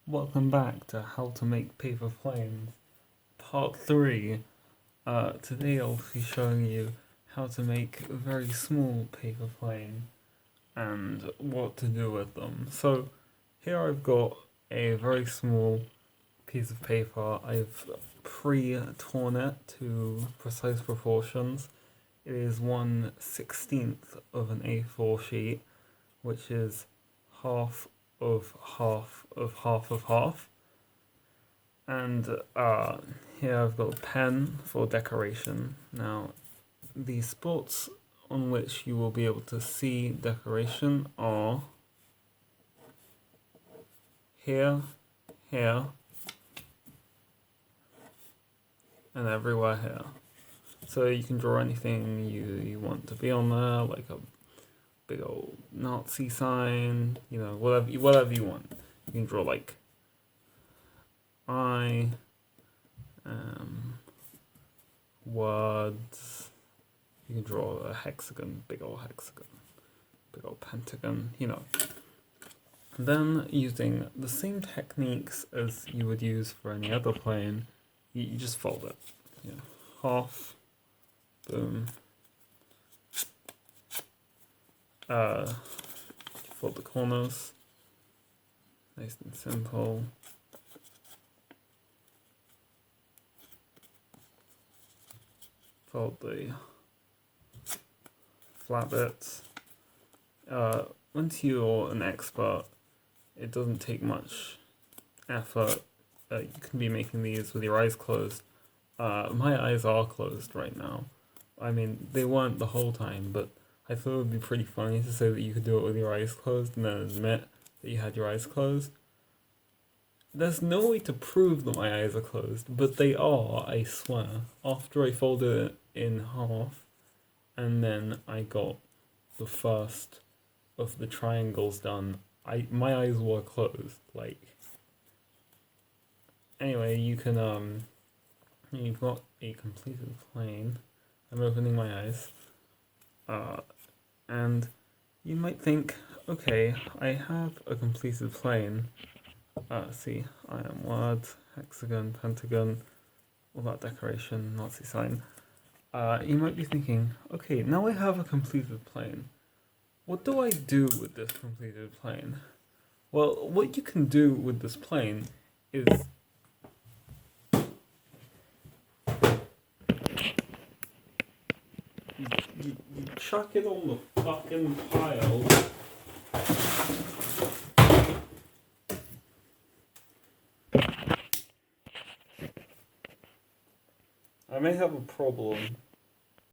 Welcome back to How to Make Paper Planes, Part 3. Today I'll be showing you how to make a very small paper plane and what to do with them. So here I've got a very small piece of paper. I've pre-torn it to precise proportions. It is 1/16 of an A4 sheet, which is half of half of half of half. And here I've got a pen for decoration. Now, the spots on which you will be able to see decoration are here, here, and everywhere here. So you can draw anything you want to be on there, like a big old Nazi sign, whatever you want. You can draw like words. You can draw a hexagon, big old pentagon, And then using the same techniques as you would use for any other plane, you just fold it. Half, boom. Fold the corners, nice and simple. Fold the flat bits. Once you're an expert, it doesn't take much effort. You can be making these with your eyes closed. My eyes are closed right now. I mean, they weren't the whole time, but I thought it would be pretty funny to say that you could do it with your eyes closed and then admit that you had your eyes closed. There's no way to prove that my eyes are closed, but they are, I swear. After I folded it in half, and then I got the first of the triangles done, my eyes were closed. Anyway, you can you've got a completed plane. I'm opening my eyes. And you might think, okay, I have a completed plane. See, I am words, hexagon, pentagon, all that decoration, Nazi sign. You might be thinking, okay, now I have a completed plane. What do I do with this completed plane? Well, what you can do with this plane is you chuck it on the fucking pile. I may have a problem